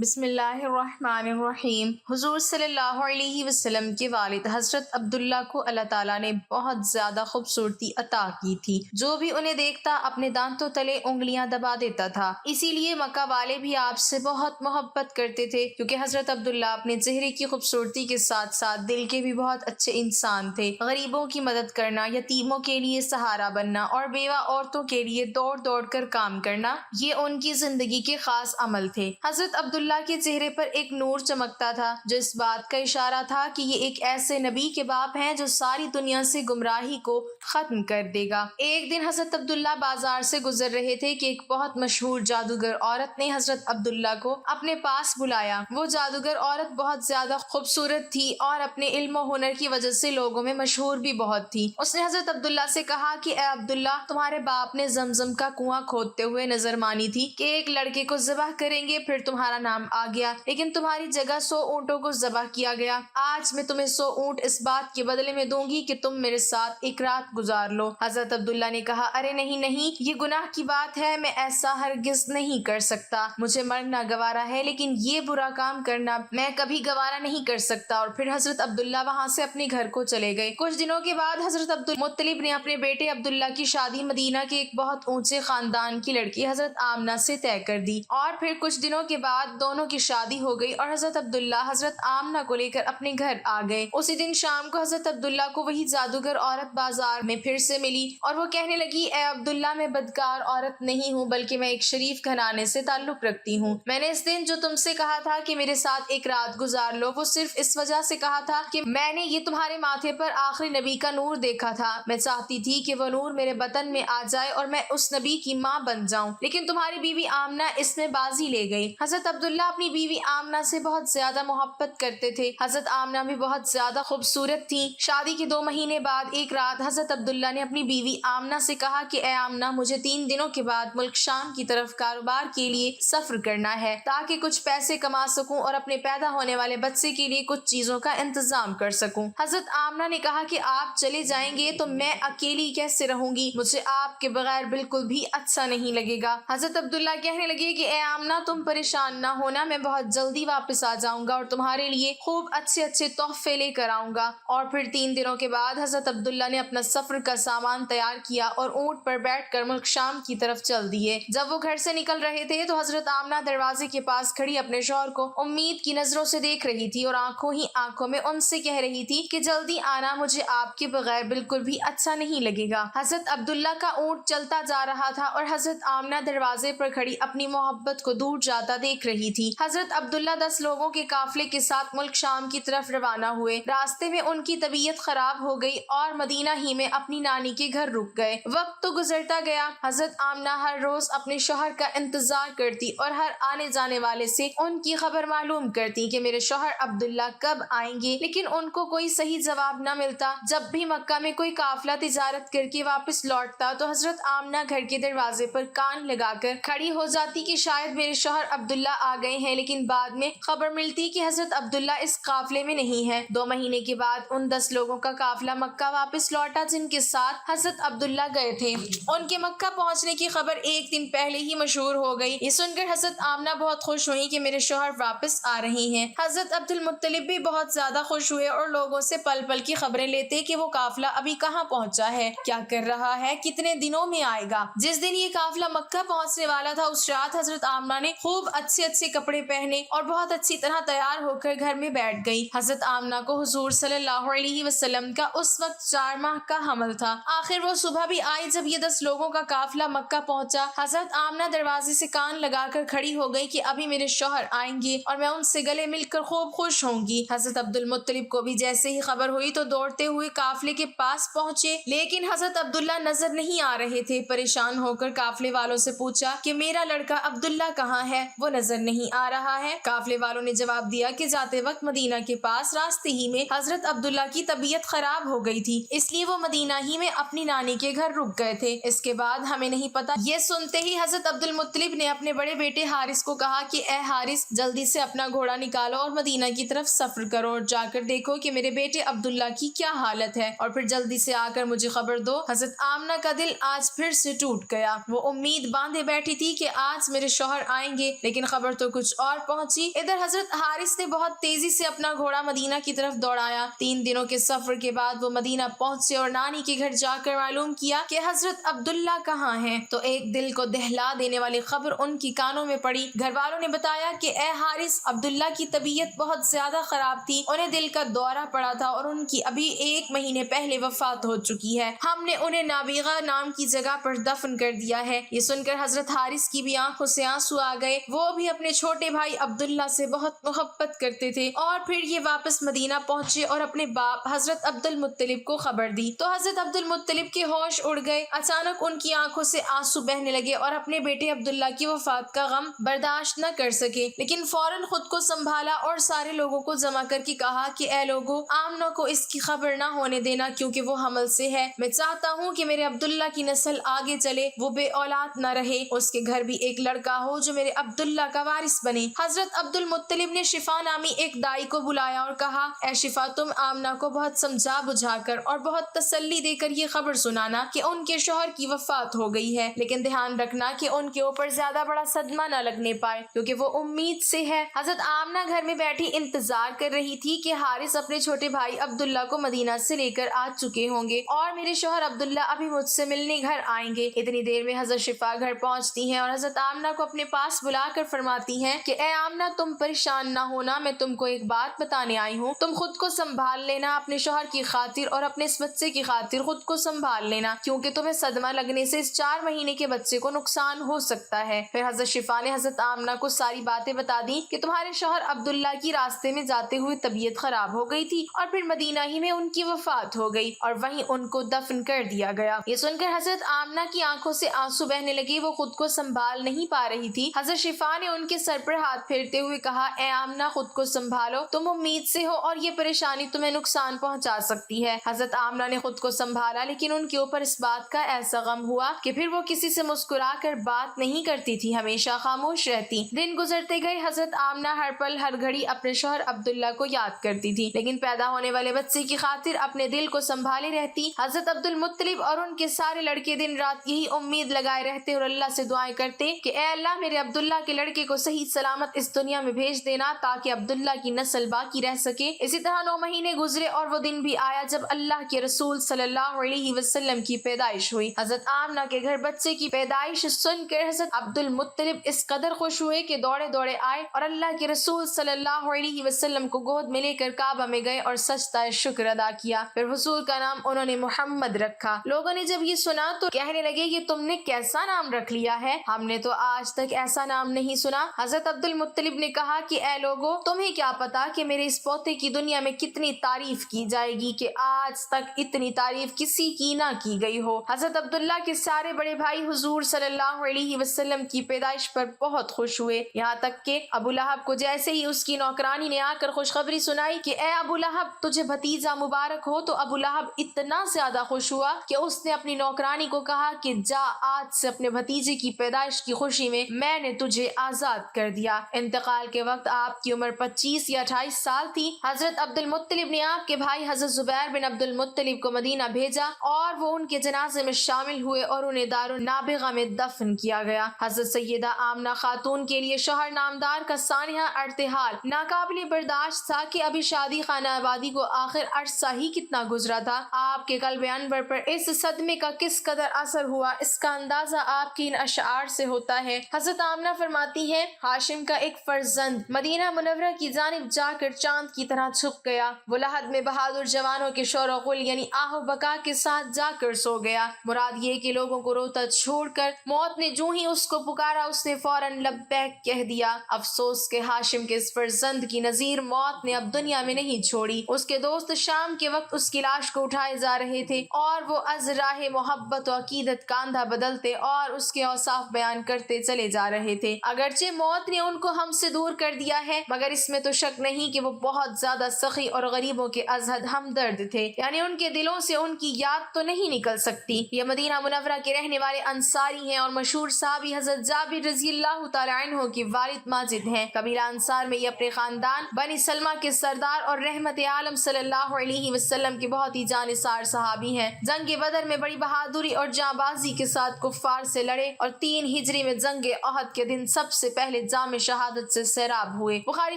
بسم اللہ الرحمن الرحیم۔ حضور صلی اللہ علیہ وسلم کے والد حضرت عبداللہ کو اللہ تعالیٰ نے بہت زیادہ خوبصورتی عطا کی تھی۔ جو بھی انہیں دیکھتا اپنے دانتوں تلے انگلیاں دبا دیتا تھا۔ اسی لیے مکہ والے بھی آپ سے بہت محبت کرتے تھے، کیونکہ حضرت عبداللہ اپنے چہرے کی خوبصورتی کے ساتھ ساتھ دل کے بھی بہت اچھے انسان تھے۔ غریبوں کی مدد کرنا، یتیموں کے لیے سہارا بننا اور بیوہ عورتوں کے لیے دوڑ دوڑ کر کام کرنا، یہ ان کی زندگی کے خاص عمل تھے۔ حضرت عبداللہ کے چہرے پر ایک نور چمکتا تھا، جو اس بات کا اشارہ تھا کہ یہ ایک ایسے نبی کے باپ ہیں جو ساری دنیا سے گمراہی کو ختم کر دے گا۔ ایک دن حضرت عبداللہ بازار سے گزر رہے تھے کہ ایک بہت مشہور جادوگر عورت نے حضرت عبداللہ کو اپنے پاس بلایا۔ وہ جادوگر عورت بہت زیادہ خوبصورت تھی اور اپنے علم و ہنر کی وجہ سے لوگوں میں مشہور بھی بہت تھی۔ اس نے حضرت عبداللہ سے کہا کہ اے عبداللہ، تمہارے باپ نے زمزم کا کنواں کھودتے ہوئے نظر مانی تھی کہ ایک لڑکے کو ذبح کریں گے، پھر تمہارا نام آ گیا، لیکن تمہاری جگہ 100 اونٹوں کو ذبح کیا گیا۔ آج میں تمہیں 100 اونٹ اس بات کے بدلے میں دوں گی کہ تم میرے ساتھ ایک رات گزار لو۔ حضرت عبداللہ نے کہا، ارے نہیں نہیں، یہ گناہ کی بات ہے، میں ایسا ہرگز نہیں کر سکتا۔ مجھے مرنا گوارا ہے، لیکن یہ برا کام کرنا میں کبھی گوارا نہیں کر سکتا۔ اور پھر حضرت عبداللہ وہاں سے اپنے گھر کو چلے گئے۔ کچھ دنوں کے بعد حضرت عبدالمطلب نے اپنے بیٹے عبداللہ کی شادی مدینہ کے ایک بہت اونچے خاندان کی لڑکی حضرت آمنہ سے طے کر دی، اور پھر کچھ دنوں کے بعد دونوں کی شادی ہو گئی اور حضرت عبداللہ حضرت آمنہ کو لے کر اپنے گھر آ گئے۔ اسی دن شام کو حضرت عبداللہ کو وہی جادوگر عورت بازار میں پھر سے ملی اور وہ کہنے لگی، اے عبداللہ، میں بدکار عورت نہیں ہوں، بلکہ میں ایک شریف گھرانے سے تعلق رکھتی ہوں۔ میں نے اس دن جو تم سے کہا تھا کہ میرے ساتھ ایک رات گزار لو، وہ صرف اس وجہ سے کہا تھا کہ میں نے یہ تمہارے ماتھے پر آخری نبی کا نور دیکھا تھا۔ میں چاہتی تھی کہ وہ نور میرے بطن میں آ جائے اور میں اس نبی کی ماں بن جاؤں، لیکن تمہاری بیوی آمنہ اس میں بازی لے گئی۔ حضرت عبداللہ اپنی بیوی آمنہ سے بہت زیادہ محبت کرتے تھے۔ حضرت آمنہ بھی بہت زیادہ خوبصورت تھی۔ شادی کے 2 مہینے بعد ایک رات حضرت عبداللہ نے اپنی بیوی آمنہ سے کہا کہ اے آمنہ، مجھے 3 دنوں کے بعد ملک شام کی طرف کاروبار کے لیے سفر کرنا ہے، تاکہ کچھ پیسے کما سکوں اور اپنے پیدا ہونے والے بچے کے لیے کچھ چیزوں کا انتظام کر سکوں۔ حضرت آمنہ نے کہا کہ آپ چلے جائیں گے تو میں اکیلی کیسے رہوں گی؟ مجھے آپ کے بغیر بالکل بھی اچھا نہیں لگے گا۔ حضرت عبداللہ کہنے لگے کہ اے آمنہ، تم پریشان نہ ہونا، میں بہت جلدی واپس آ جاؤں گا اور تمہارے لیے خوب اچھے اچھے تحفے لے کر آؤں گا۔ اور پھر 3 دنوں کے بعد حضرت عبداللہ نے اپنا سفر کا سامان تیار کیا اور اونٹ پر بیٹھ کر ملک شام کی طرف چل دیے۔ جب وہ گھر سے نکل رہے تھے تو حضرت آمنہ دروازے کے پاس کھڑی اپنے شوہر کو امید کی نظروں سے دیکھ رہی تھی اور آنکھوں ہی آنکھوں میں ان سے کہہ رہی تھی کہ جلدی آنا، مجھے آپ کے بغیر بالکل بھی اچھا نہیں لگے گا۔ حضرت عبداللہ کا اونٹ چلتا جا رہا تھا اور حضرت آمنہ دروازے پر کھڑی اپنی محبت کو دور جاتا دیکھ رہی تھی۔ حضرت عبداللہ 10 لوگوں کے قافلے کے ساتھ ملک شام کی طرف روانہ ہوئے۔ راستے میں ان کی طبیعت خراب ہو گئی اور مدینہ ہی میں اپنی نانی کے گھر رک گئے۔ وقت تو گزرتا گیا۔ حضرت آمنہ ہر روز اپنے شوہر کا انتظار کرتی اور ہر آنے جانے والے سے ان کی خبر معلوم کرتی کہ میرے شوہر عبداللہ کب آئیں گے، لیکن ان کو کوئی صحیح جواب نہ ملتا۔ جب بھی مکہ میں کوئی قافلہ تجارت کر کے واپس لوٹتا تو حضرت آمنہ گھر کے دروازے پر کان لگا کر کھڑی ہو جاتی کہ شاید میرے شوہر عبداللہ آ گئے ہیں، لیکن بعد میں خبر ملتی کہ حضرت عبداللہ اس قافلے میں نہیں ہے۔ 2 مہینے کے بعد ان 10 لوگوں کا قافلہ مکہ واپس لوٹا جن کے ساتھ حضرت عبداللہ گئے تھے۔ ان کے مکہ پہنچنے کی خبر ایک دن پہلے ہی مشہور ہو گئی۔ یہ سن کر حضرت آمنہ بہت خوش ہوئی کہ میرے شوہر واپس آ رہے ہیں۔ حضرت عبدالمطلب بھی بہت زیادہ خوش ہوئے اور لوگوں سے پل پل کی خبریں لیتے کہ وہ قافلہ ابھی کہاں پہنچا ہے، کیا کر رہا ہے، کتنے دنوں میں آئے گا۔ جس دن یہ قافلہ مکہ پہنچنے والا تھا، اس رات حضرت آمنہ نے خوب اچھے اچھے کپڑے پہنے اور بہت اچھی طرح تیار ہو کر گھر میں بیٹھ گئی۔ حضرت آمنہ کو حضور صلی اللہ علیہ وسلم کا اس وقت 4 ماہ کا حمل تھا۔ آخر وہ صبح بھی آئی جب یہ 10 لوگوں کا قافلہ مکہ پہنچا۔ حضرت آمنہ دروازے سے کان لگا کر کھڑی ہو گئی کہ ابھی میرے شوہر آئیں گے اور میں ان سے گلے مل کر خوب خوش ہوں گی۔ حضرت عبدالمطلب کو بھی جیسے ہی خبر ہوئی تو دوڑتے ہوئے قافلے کے پاس پہنچے، لیکن حضرت عبداللہ نظر نہیں آ رہے تھے۔ پریشان ہو کر قافلے والوں سے پوچھا کہ میرا لڑکا عبداللہ کہاں ہے؟ وہ نظر نہیں آ رہا ہے۔ قافلے والوں نے جواب دیا کہ جاتے وقت مدینہ کے پاس راستے ہی میں حضرت عبداللہ کی طبیعت خراب ہو گئی تھی، اس لیے وہ مدینہ ہی میں اپنی نانی کے گھر رک گئے تھے، اس کے بعد ہمیں نہیں پتا۔ یہ سنتے ہی حضرت عبدالمطلب نے اپنے بڑے بیٹے حارث کو کہا کہ اے حارث، جلدی سے اپنا گھوڑا نکالو اور مدینہ کی طرف سفر کرو اور جا کر دیکھو کہ میرے بیٹے عبداللہ کی کیا حالت ہے، اور پھر جلدی سے آ کر مجھے خبر دو۔ حضرت آمنہ کا دل آج پھر سے ٹوٹ گیا۔ وہ امید باندھے بیٹھی تھی کہ آج میرے شوہر آئیں گے، لیکن خبر تو کچھ اور پہنچی۔ ادھر حضرت حارث نے بہت تیزی سے اپنا گھوڑا مدینہ کی طرف دوڑایا۔ 3 دنوں کے سفر کے بعد وہ مدینہ پہنچے اور نانی کے گھر جا کر معلوم کیا کہ حضرت عبداللہ کہاں ہیں، تو ایک دل کو دہلا دینے والی خبر ان کی کانوں میں پڑی۔ گھر والوں نے بتایا کہ اے حارث، عبداللہ کی طبیعت بہت زیادہ خراب تھی، انہیں دل کا دورہ پڑا تھا اور ان کی ابھی 1 مہینے پہلے وفات ہو چکی ہے، ہم نے انہیں نابیغہ نام کی جگہ پر دفن کر دیا ہے۔ یہ سن کر حضرت حارث کی بھی آنکھوں سے آنسو آ گئے، وہ بھی اپنے چھوٹے بھائی عبداللہ سے بہت محبت کرتے تھے۔ اور پھر یہ واپس مدینہ پہنچے اور اپنے باپ حضرت عبد المطلب کو خبر دی تو حضرت عبد المطلب کے ہوش اڑ گئے۔ اچانک ان کی آنکھوں سے آنسو بہنے لگے اور اپنے بیٹے عبداللہ کی وفات کا غم برداشت نہ کر سکے، لیکن فوراً خود کو سنبھالا اور سارے لوگوں کو جمع کر کے کہا کہ اے لوگو، آمنہ کو اس کی خبر نہ ہونے دینا کیونکہ وہ حمل سے ہے۔ میں چاہتا ہوں کہ میرے عبداللہ کی نسل آگے چلے، وہ بے اولاد نہ رہے، اس کے گھر بھی ایک لڑکا ہو جو میرے عبداللہ کا وارث بنے۔ حضرت عبد المطلب نے شفا نامی ایک دائی کو بلایا اور کہا، اے شفا، تم آمنہ کو بہت سمجھا بجھا کر اور بہت تسلی دے کر یہ خبر سنانا کہ ان کے شوہر کی وفات ہو گئی ہے، لیکن دھیان رکھنا کہ ان کے اوپر زیادہ بڑا صدمہ نہ لگنے پائے کیونکہ وہ امید سے ہے۔ حضرت آمنہ گھر میں بیٹھی انتظار کر رہی تھی کہ حارث اپنے چھوٹے بھائی عبداللہ کو مدینہ سے لے کر آ چکے ہوں گے اور میرے شوہر عبداللہ ابھی مجھ سے ملنے گھر آئیں گے۔ اتنی دیر میں حضرت شفا گھر پہنچتی ہیں اور حضرت آمنہ کو اپنے پاس بلا کر فرماتی ہیں کہ اے آمنہ، تم پریشان نہ ہونا، میں تم کو ایک بات بتانے آئی ہوں، تم خود کو سنبھال لینا، اپنے شوہر کی خاطر اور اپنے اس بچے کی خاطر خود کو سنبھال لینا کیونکہ تمہیں صدمہ لگنے سے اس 4 مہینے کے بچے کو نقصان ہو سکتا ہے۔ پھر حضرت شفا نے حضرت آمنہ کو ساری باتیں بتا دی کہ تمہارے شوہر عبداللہ کی راستے میں جاتے ہوئے طبیعت خراب ہو گئی تھی اور پھر مدینہ ہی میں ان کی وفات ہو گئی اور وہیں ان کو دفن کر دیا گیا۔ یہ سن کر حضرت آمنہ کی آنکھوں سے آنسو بہنے لگے، وہ خود کو سنبھال نہیں پا رہی تھی۔ حضرت شفا نے ان کے سر پر ہاتھ پھیرتے ہوئے کہا، اے آمنہ، خود کو سنبھالو، تم امید سے ہو اور یہ پریشانی تمہیں نقصان پہنچا سکتی ہے۔ حضرت آمنہ نے خود کو سنبھالا، لیکن ان کے اوپر اس بات کا ایسا غم ہوا کہ پھر وہ کسی سے مسکرا کر بات نہیں کرتی تھی، ہمیشہ خاموش رہتی۔ دن گزرتے گئے، حضرت آمنہ ہر پل ہر گھڑی اپنے شوہر عبداللہ کو یاد کرتی تھی، لیکن پیدا ہونے والے بچے کی خاطر اپنے دل کو سنبھالے رہتی۔ حضرت عبد المطلب اور ان کے سارے لڑکے دن رات یہی امید لگائے رہتے اور اللہ سے دعائیں کرتے کہ اے اللہ، میرے عبداللہ کے لڑکے کو صحیح سلامت اس دنیا میں بھیج دینا تاکہ عبداللہ کی نسل باقی رہ سکے۔ اسی طرح 9 مہینے گزرے اور وہ دن بھی آیا جب اللہ کے رسول صلی اللہ علیہ وسلم کی پیدائش ہوئی۔ حضرت آمنہ کے گھر بچے کی پیدائش سن کر حضرت عبد المطلب اس قدر خوش ہوئے کہ دوڑے دوڑے آئے اور اللہ کے رسول صلی اللہ علیہ وسلم کو گود میں لے کر کعبہ میں گئے اور سجدہ شکر ادا کیا۔ پھر حضور کا نام انہوں نے محمد رکھا۔ لوگوں نے جب یہ سنا تو کہنے لگے، یہ تم نے کیسا نام رکھ لیا ہے، ہم نے تو آج تک ایسا نام نہیں سنا۔ حضرت عبد المطلب نے کہا کہ اے لوگو، تمہیں کیا پتا کہ میرے اس پوتے کی دنیا میں کتنی تعریف کی جائے گی کہ آج تک اتنی تعریف کسی کی نہ کی گئی ہو۔ حضرت عبداللہ کے سارے بڑے بھائی حضور صلی اللہ علیہ وسلم کی پیدائش پر بہت خوش ہوئے، یہاں تک کہ ابو لہب کو جیسے ہی اس کی نوکرانی نے آ کر خوشخبری سنائی کہ اے ابو لہب، تجھے بھتیجا مبارک ہو، تو ابو لہب اتنا زیادہ خوش ہوا کہ اس نے اپنی نوکرانی کو کہا کہ جا، آج سے اپنے بھتیجے کی پیدائش کی خوشی میں نے تجھے آزاد کر دیا۔ انتقال کے وقت آپ کی عمر 25 یا 28 سال تھی۔ حضرت عبد المطلب نے آپ کے بھائی حضرت زبیر بن عبد المطلب کو مدینہ بھیجا اور وہ ان کے جنازے میں شامل ہوئے اور انہیں دار النابغہ میں دفن کیا گیا۔ حضرت سیدہ آمنہ خاتون کے لیے شوہر نامدار کا سانحہ ارتحال ناقابل برداشت تھا کہ ابھی شادی خانہ آبادی کو آخر عرصہ ہی کتنا گزرا تھا۔ آپ کے قلب انور پر اس صدمے کا کس قدر اثر ہوا، اس کا اندازہ آپ کی ان اشعار سے ہوتا ہے۔ حضرت آمنہ فرماتی ہیں، ہاشم کا ایک فرزند مدینہ منورہ کی جانب جا کر چاند کی طرح چھپ گیا، وہ لحد میں بہادر جوانوں کے شور و غل یعنی آہ و بکا کے ساتھ جا کر سو گیا۔ مراد یہ کہ لوگوں کو روتا چھوڑ کر موت نے جو ہی اس کو پکارا، اس نے فوراً لبیک کہہ دیا۔ افسوس کہ ہاشم کے اس فرزند کی نظیر موت نے اب دنیا میں نہیں چھوڑی۔ اس کے دوست شام کے وقت اس کی لاش کو اٹھائے جا رہے تھے اور وہ از راہ محبت و عقیدت کاندھا بدلتے اور اس کے اوصاف بیان کرتے چلے جا رہے تھے۔ اگرچہ موت نے ان کو ہم سے دور کر دیا ہے، مگر اس میں تو شک نہیں کہ وہ بہت زیادہ سخی اور غریبوں کے ازحد ہمدرد تھے، یعنی ان کے دلوں سے ان کی یاد تو نہیں نکل سکتی۔ یہ مدینہ منورہ کے رہنے والے انصاری ہیں اور مشہور صحابی حضرت جابر رضی اللہ تعالی عنہ کے والد ماجد ہیں۔ قبیلہ انصار میں یہ اپنے خاندان بنی سلمہ کے سردار اور رحمت عالم صلی اللہ علیہ وسلم کے بہت ہی جانثار صحابی ہیں۔ جنگ بدر میں بڑی بہادری اور جاں بازی کے ساتھ کفار سے لڑے اور 3 ہجری میں جنگ احد کے دن سب سے پہلے پہلے جام شہادت سے سیراب ہوئے۔ بخاری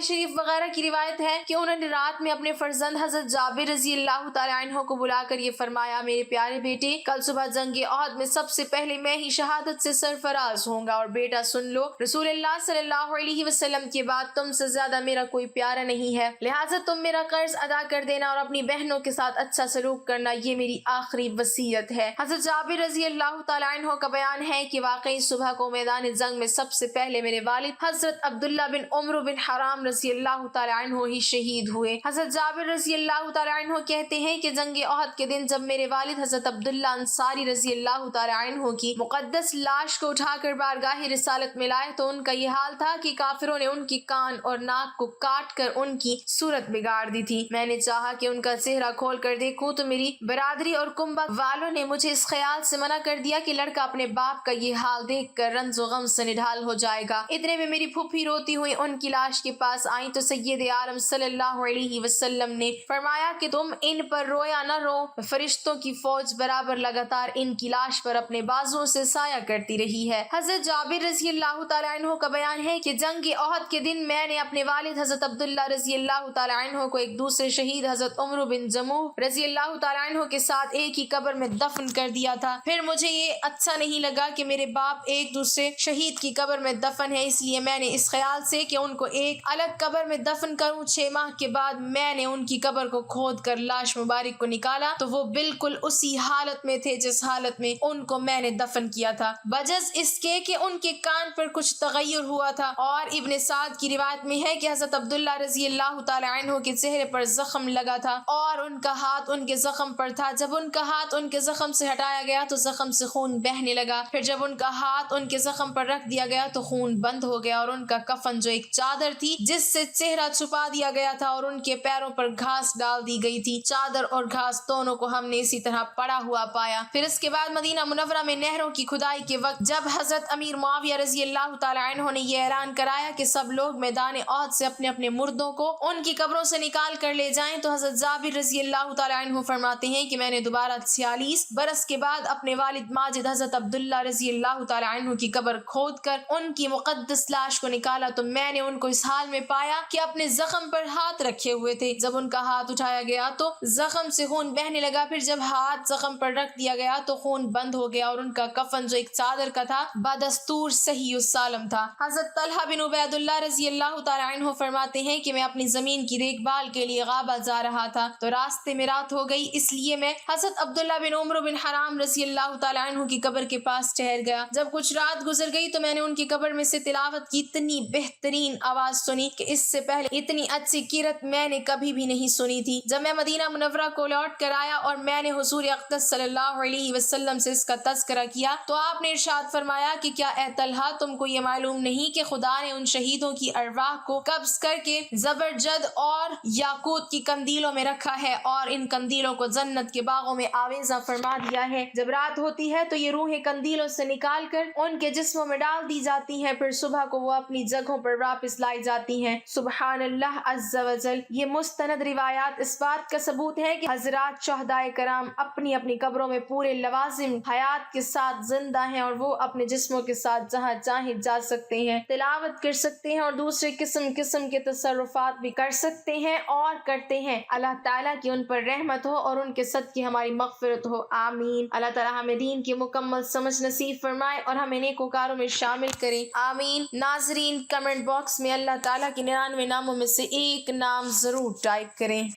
شریف وغیرہ کی روایت ہے کہ انہوں نے رات میں اپنے فرزند حضرت جابر رضی اللہ تعالیٰ عنہ کو بلا کر یہ فرمایا، میرے پیارے بیٹے، کل صبح جنگ احد میں سب سے پہلے میں ہی شہادت سے سرفراز ہوں گا، اور بیٹا سن لو، رسول اللہ صلی اللہ علیہ وسلم کے بعد تم سے زیادہ میرا کوئی پیارا نہیں ہے، لہٰذا تم میرا قرض ادا کر دینا اور اپنی بہنوں کے ساتھ اچھا سلوک کرنا، یہ میری آخری وصیت ہے۔ حضرت جابر رضی اللہ تعالیٰ عنہ کا بیان ہے کہ واقعی صبح کو میدان جنگ میں سب سے پہلے میرے والد حضرت عبداللہ بن عمرو بن حرام رضی اللہ تعالیٰ عنہ ہی شہید ہوئے۔ حضرت جابر رضی اللہ تعالیٰ عنہ کہتے ہیں کہ جنگ احد کے دن جب میرے والد حضرت عبداللہ انصاری رضی اللہ تعالیٰ عنہ کی مقدس لاش کو اٹھا کر بارگاہ رسالت میں لائے تو ان کا یہ حال تھا کہ کافروں نے ان کی کان اور ناک کو کاٹ کر ان کی صورت بگاڑ دی تھی۔ میں نے چاہا کہ ان کا چہرہ کھول کر دیکھوں تو میری برادری اور کنبہ والوں نے مجھے اس خیال سے منع کر دیا کہ لڑکا اپنے باپ کا یہ حال دیکھ کر رنج و غم سے نڈھال ہو جائے گا۔ اتنے میں میری پھوپھی روتی ہوئی ان کی لاش کے پاس آئیں تو سید عالم صلی اللہ علیہ وسلم نے فرمایا کہ تم ان پر رو یا نہ رو، فرشتوں کی فوج برابر لگاتار ان کی لاش پر اپنے بازوؤں سے سایہ کرتی رہی ہے۔ حضرت جابر رضی اللہ تعالیٰ عنہ کا بیان ہے کہ جنگ احد کے دن میں نے اپنے والد حضرت عبداللہ رضی اللہ تعالیٰ عنہ کو ایک دوسرے شہید حضرت عمرو بن جموح رضی اللہ تعالیٰ عنہ کے ساتھ ایک ہی قبر میں دفن کر دیا تھا۔ پھر مجھے یہ اچھا نہیں لگا کہ میرے باپ ایک دوسرے شہید کی قبر میں دفن ہے، اس لیے میں نے اس خیال سے کہ ان کو ایک الگ قبر میں دفن کروں، 6 ماہ کے بعد میں نے ان کی قبر کو کھود کر لاش مبارک کو نکالا تو وہ بالکل اسی حالت میں تھے جس حالت میں ان کو میں نے دفن کیا تھا، بجز اس کے کہ ان کے کان پر کچھ تغیر ہوا تھا۔ اور ابن سعد کی روایت میں ہے کہ حضرت عبداللہ رضی اللہ تعالیٰ عنہ کے چہرے پر زخم لگا تھا اور ان کا ہاتھ ان کے زخم پر تھا، جب ان کا ہاتھ ان کے زخم سے ہٹایا گیا تو زخم سے خون بہنے لگا، پھر جب ان کا ہاتھ ان کے زخم پر رکھ دیا گیا تو خون بند ہو گیا، اور ان کا کفن جو ایک چادر تھی جس سے چہرہ چھپا دیا گیا تھا اور ان کے پیروں پر گھاس ڈال دی گئی تھی، چادر اور گھاس دونوں کو ہم نے اسی طرح پڑا ہوا پایا۔ پھر اس کے بعد مدینہ منورہ میں نہروں کی کھدائی کے وقت جب حضرت امیر معاویہ رضی اللہ تعالیٰ عنہ نے یہ اعلان کرایا کہ سب لوگ میدان احد سے اپنے اپنے مردوں کو ان کی قبروں سے نکال کر لے جائیں تو حضرت جابر رضی اللہ تعالیٰ عنہ فرماتے ہیں کہ میں نے دوبارہ 46 برس کے بعد اپنے والد ماجد حضرت عبداللہ رضی اللہ تعالیٰ عنہ کی قبر کھود کر ان کی مقدس لاش کو نکالا تو میں نے ان کو اس حال میں پایا کہ اپنے زخم پر ہاتھ رکھے ہوئے تھے، جب ان کا ہاتھ اٹھایا گیا تو زخم سے خون بہنے لگا، پھر جب ہاتھ زخم پر رکھ دیا گیا تو خون بند ہو گیا، اور ان کا کفن جو ایک چادر کا تھا بدستور صحیح السالم تھا۔ حضرت طلحہ بن عبید اللہ رضی اللہ تعالیٰ عنہ فرماتے ہیں کہ میں اپنی زمین کی دیکھ بھال کے لیے غابہ جا رہا تھا تو راستے میں رات ہو گئی، اس لیے میں حضرت عبداللہ بن عمرو بن حرام رضی اللہ تعالیٰ عنہ کی قبر کے پاس ٹھہر گیا۔ جب کچھ رات گزر گئی تو میں نے ان کی قبر میں سے تلاوت کی اتنی بہترین آواز سنی کہ اس سے پہلے اتنی اچھی قرأت میں نے کبھی بھی نہیں سنی تھی۔ جب میں مدینہ منورہ کو لوٹ کر آیا اور میں نے حضور اقدس صلی اللہ علیہ وسلم سے اس کا تذکرہ کیا تو آپ نے ارشاد فرمایا کہ کیا اے طلحہ تم کو یہ معلوم نہیں کہ خدا نے ان شہیدوں کی ارواح کو قبض کر کے زبرجد اور یاقوت کی قندیلوں میں رکھا ہے اور ان قندیلوں کو جنت کے باغوں میں آویزاں فرما دیا ہے، جب رات ہوتی ہے تو یہ روحیں قندیلوں سے نکال کر ان کے جسموں میں ڈال دی جاتی ہیں، پھر صبح کو وہ اپنی جگہوں پر واپس لائی جاتی ہیں۔ سبحان اللہ عز و جل۔ یہ مستند روایات اس بات کا ثبوت ہے کہ حضرات شہدائے کرام اپنی اپنی قبروں میں پورے لوازم حیات کے ساتھ زندہ ہیں اور وہ اپنے جسموں کے ساتھ جہاں چاہیں جا سکتے ہیں، تلاوت کر سکتے ہیں اور دوسرے قسم کے تصرفات بھی کر سکتے ہیں اور کرتے ہیں۔ اللہ تعالیٰ کی ان پر رحمت ہو اور ان کے صدقے ہماری مغفرت ہو، آمین۔ اللہ تعالیٰ ہمیں دین کی مکمل سمجھ نصیب فرمائے اور ہمیں نیکوکاروں میں شامل کرے، آمین۔ ناظرین کمنٹ باکس میں اللہ تعالیٰ کے 99 ناموں میں سے ایک نام ضرور ٹائپ کریں۔